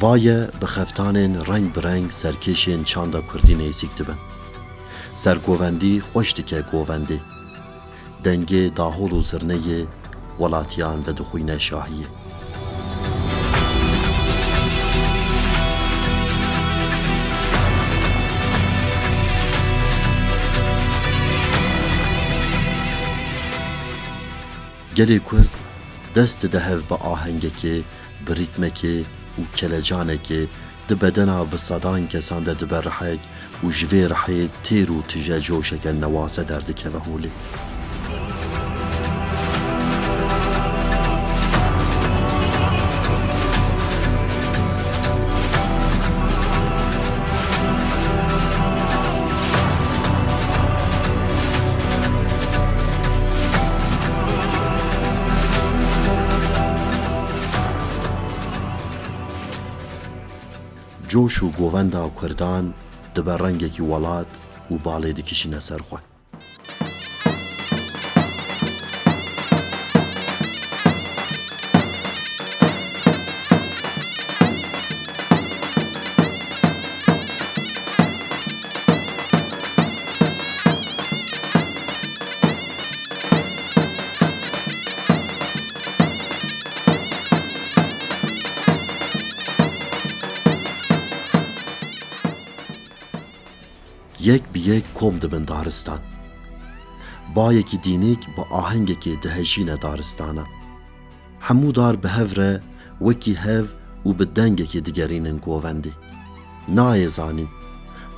وایه بخفتانên رنگ برنگ سرکشên çanda Kurdî nêzik dibin. Sergovendî xweş dike govendê. Dengê dahol û zirneyê welatiyan vedixwîne şahiyê. Gelê Kurd dest didehev bi ahengekê, bi rîtmekê û kelecanekê di bedena bi sedan kesan de dibe rihek û ji vê rihê têr û tije coşeke newase derdikeve holê. جوش و گووندا کردان دبر رنگکی ولات و بالê dikişîne ser xwe. Yek bi yek kom dibin daristan. Bayekî dînîk bi ahengekê dihejîne daristana. Hemû dar bi hev re wekî hev û bi dengekê digerînin govendê. Nayê zanîn,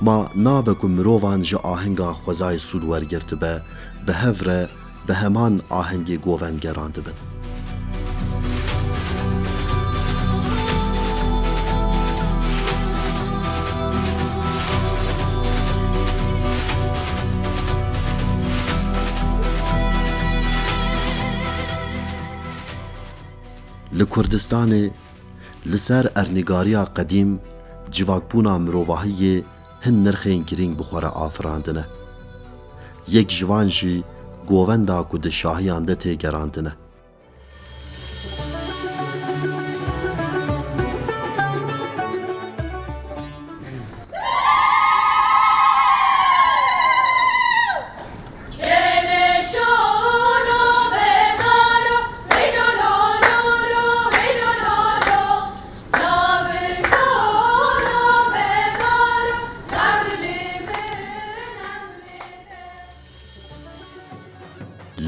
ma nabe ku mirovan ji ahenga xwezayê sûd wergirtibe, bi hev re bi heman ahengê govengeran dibin. Li Kurdistanê li ser ernîgariya qedîm civakbûna mirovahiyê hin nirxên girîng bi xwe re afirandine. Yek ji wan jî govenda ku di şahiyan de tê gerandine.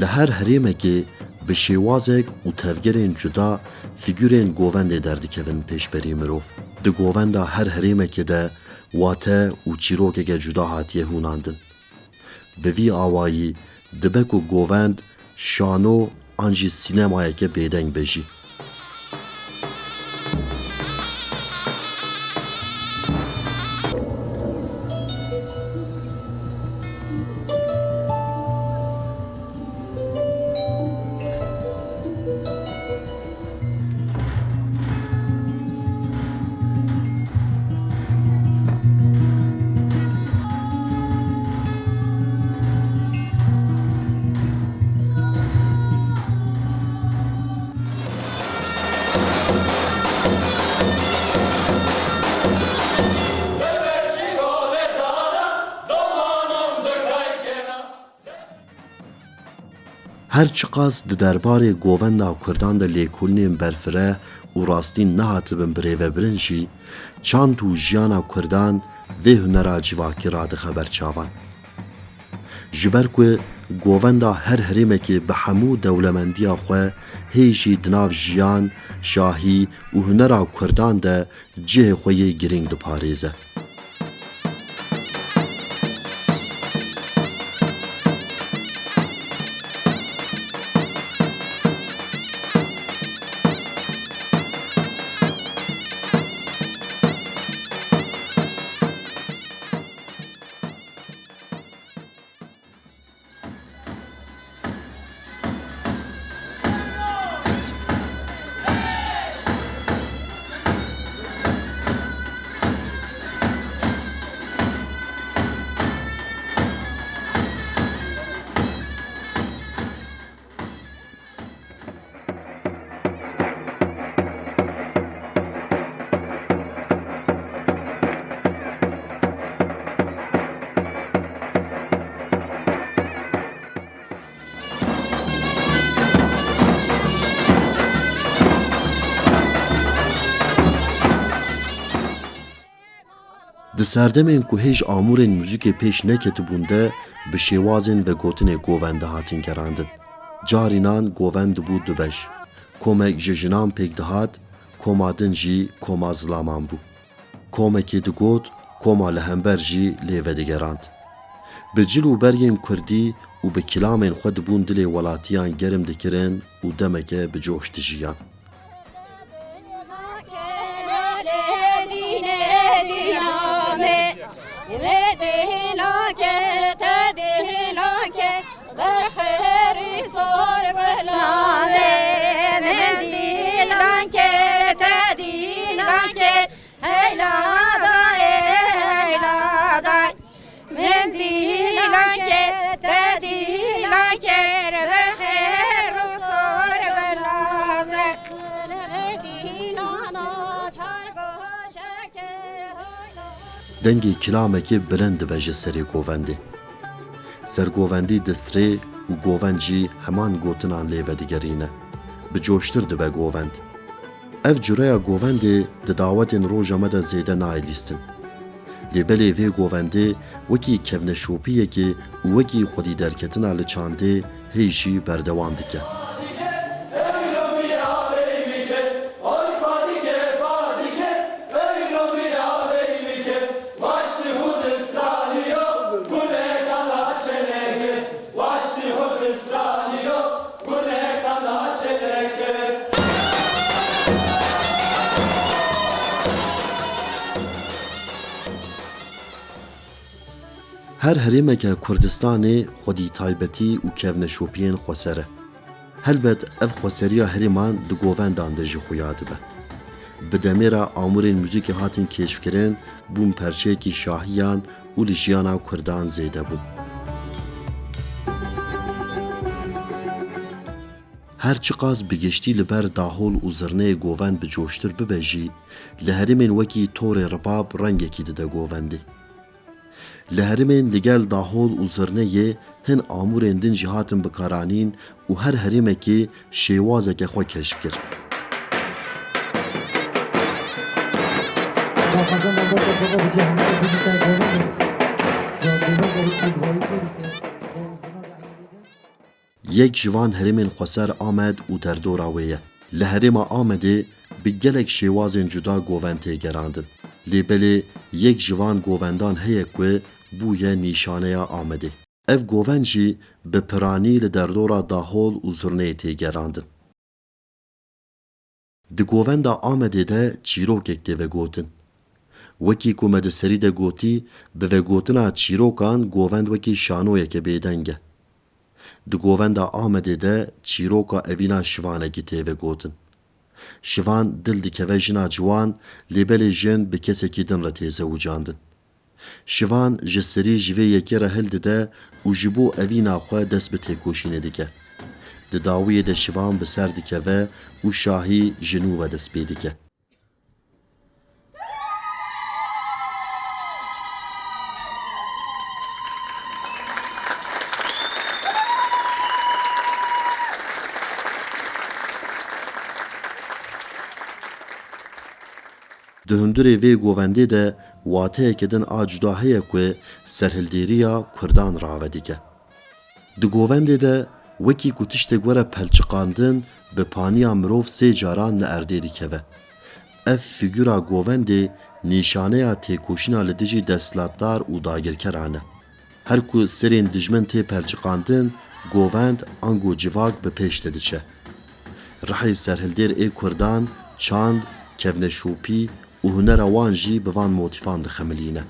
Li her herêmekê bi şêwazek û tevgerên cuda fîgürên govendê derdikevin pêşberî mirov. Di govenda her herêmekê de wate û çîrokeke cuda hatiye hûnandin. Bi vî awayî dibe ku govend şano an jî sînemayeke bêdeng bejî. Her çiqas di derbarê govenda Kurdan de lêkolînên berfire û rastîn nehatibin birêvebirin jî, çand û jiyana Kurdan vê hunera civakî radixeber çavan. Ji ber ku govenda her herêmekê bi hemû dewlemendiya xwe hê jî di nav jiyan, şahî û hunera Kurdan de cihê xwe yê girîng diparêze. Di serdemên ku hêj amûrên muzîkê pêş neketibûn de bi şêwazên vegotinê govend dihatin gerandin. Carînan govend dibû du beş. Komek ji jinan pêk dihat, koma din jî koma zilaman bû. Komekê digot, koma li hember jî lê vedigerand. Bi cil û bergên Kurdî û bi kilamên xwe dibûn dilê welatiyan germ dikirin û demeke bi coş dijiyan. Dengê kilamekê bilind dibe ji serê govendê. Sergovendî distrê û govend jî heman gotinan lê vedigerîne. Bi coştir dibe govend. Ev cureya govendê di dawetên roja me de zêde naelîstin. Lêbelê vê govendê wekî kevneşopiyekê û wekî xwedî derketina li çandê hêj jî berdewam dike. Her herêmeke Kurdistanê xwedî taybetî û kevneşopiyên xweser e. Helbet ev xweseriya herêman di govendan de jî xuya dibe. Bi demêra amûrên muzîkê hatin kêşfkirin bûn perçeyekî şahiyan û li jiyana Kurdan zêde bûn. Her çi qas bi geştî li ber dahol û zirneyê govend bi coştir bibe jî, li herêmên wekî torê ribab rengekî dide govendê. Li herêmên li gel dahol û zirneyê hin amûrên din jî hatin bikaranîn û her herêmekê şêwazeke xwe keşfkir. Yek ji van herêmên xweser Amed û derdora wê ye. Li herêma Amedê bi gelek şêwazên cuda govend tê gerandin. Lêbelê yek ji van govendan heye ku bûye nîşaneya Amedê. Ev govend jî bi piranî li derdora dahol û zurneyê tê gerandin. Di govenda Amedê de çîrokek tê vegotin. Wekî ku me di serî de gotî, bi vegotina çîrokan govend wekî şanoyeke bêdeng e. Di govenda Amedê de çîroka evîna şivanekî tê vegotin. Şivan dil dikeve jina ciwan, lêbelê jin bi kesekî din re tê zewicandin. Şivan ji serî ji vê yekê re hil dide û ji bo evîna xwe dest bi têkoşînê dike. Di dawiyê de şivan bi ser dikeve û şahî ji nû ve dest pê dike. Di hundirê vê govendê de wateyeke din a cuda heye ku serhildêriya Kurdan rave dike. Di govendê de wekî ku tiştek were pelçiqandin bi paniya mirov sê caran li erdê dikeve. Ev fîgûra govendê nîşaneya têkoşîna li dijî desthilatdar û dagirkeran e. Her ku serên dijmin tê pelçiqandin, govend ango civak bi pêş de diçe. Rihê serhildêr ê Kurdan, çand, kevneşopî û hunera wan jî bi van motîfan dixemilîne.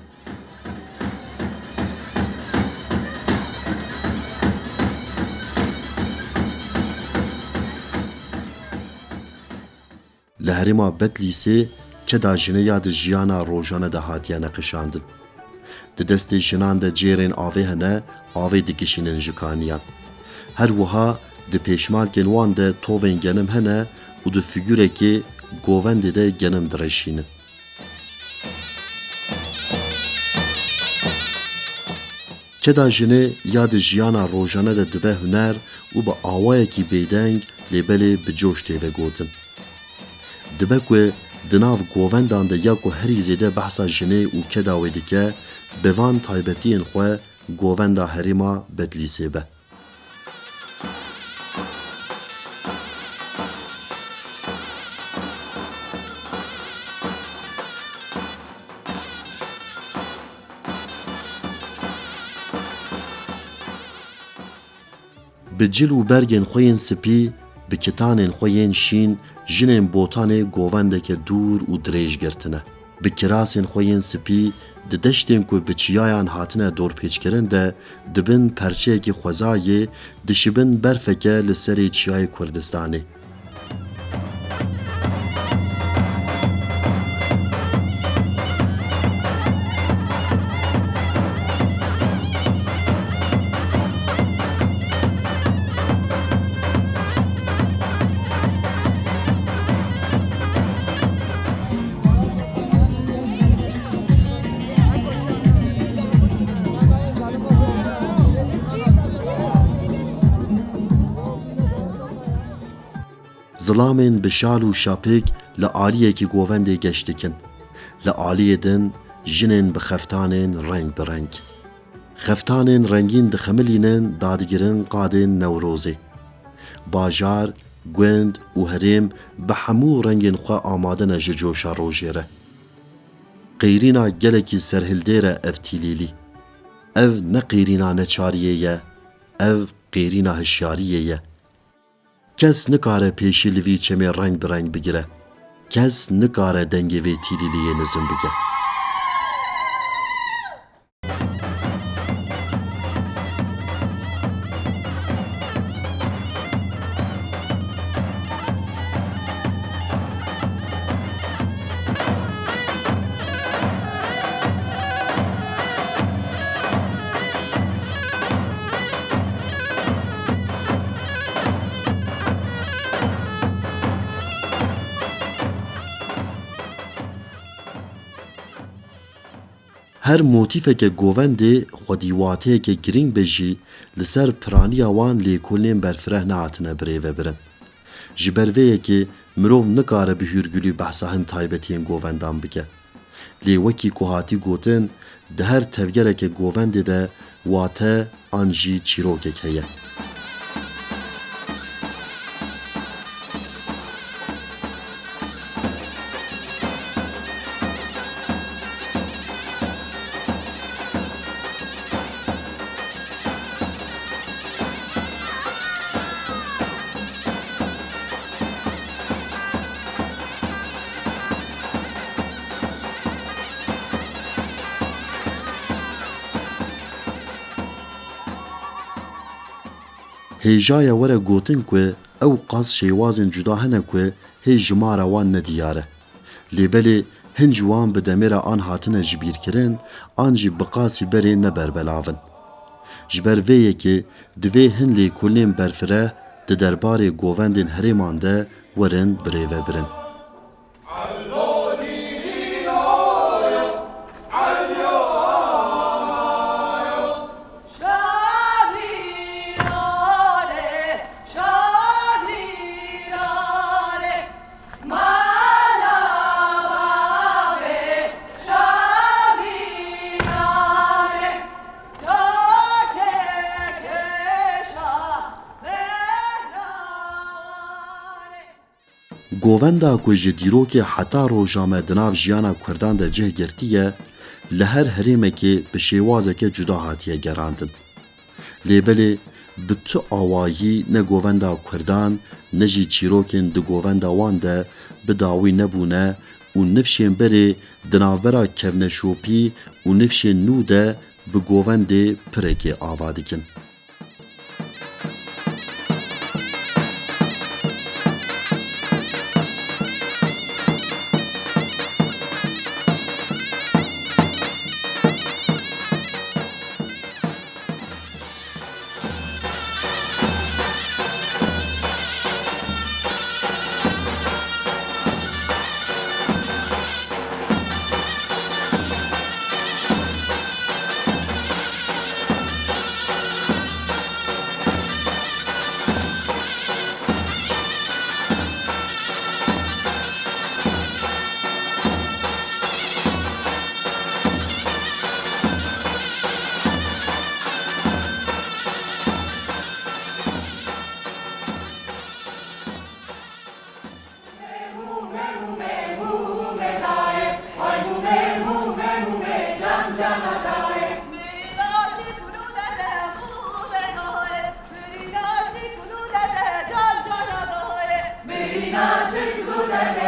Li herêma Bedlîsê keda jineya di jiyana rojane de hatiye neqişandin. Di destê jinan de cêrên avê hene, avê dikişînin ji kaniyan. Her wiha di pêşmalkên wan de tovên genim hene û di fîgûrekê govendê de genim direşînin. Keda jinê ya di jiyana rojane de dibe huner û bi awayekî bêdeng lêbelê bi coş tê vegotin. Dibe ku di nav govendan de ya ku herî zêde behsa jinê û keda wê dike, bi van taybetiyên xwe govenda herêma Bedlîsê be. Bi cil û bergên xwe yên spî, bi kitanên xwe yên şîn, jinên botanê govendeke dûr û dirêj girtine. Bi kirasên xwe yên spî, di deştên ku bi çiyayan hatine dorpêçkirin de dibin perçeyekî xwezayê, dişibin berfeke li serê çiyayê Kurdistanê. Zilamên bi şal û şapêk li aliyekî govendê geş dikin. Li aliyê din jinên bi xeftanên reng bi reng. Xeftanên rengîn dixemilînin dadigirin qadên Newrozê. Bajar, gund û herêm bi hemû rengên xwe amade ne ji coşa rojê re. Qeyrîna gelekî serhildê re ev tîlîlî. Ev ne qeyrîna neçariyê ye, ev qeyrîna hişyariyê ye. Kes nikare pêşî li vî çemê reng bi reng bigire. Kes nikare dengê vê tîlîliyê nizin bike. Her motifeke govendê xwedîwateyeke girîng be jî li ser piraniya wan lêkolînên berfireh nehatine birêvebirin. Ji ber vê yekê mirov nikare bi hûrgilî behsa hin taybetiyên govendan bike. Lê wekî ku hatî gotin, di her tevgereke govendê de wate an jî çîrokek heye. Hêjaya were gotin ku ew qas şêwazên cuda hene ku hê ji mara wan nediyar e. Lêbelê hin ji wan bi demêra an hatine ji bîrkirin, an jî bi qasî berê neberbelavin. Ji ber vê yekê divê hin lêkolînên berfireh di derbarê govendên herêman de werin birêvebirin. Govenda ku ji dîrokê heta roja me di nav jiyana Kurdan de cih girtiye, li her herêmekê bi şêwazeke cuda hatiye gerandin. Lêbelê bi tu awayî ne govenda Kurdan ne jî çîrokên di govenda wan de bi dawî nebûne û nifşên berê di navbera kevneşopî û nifşên nû de bi govendê pirekê ava dikin. Naçın kudere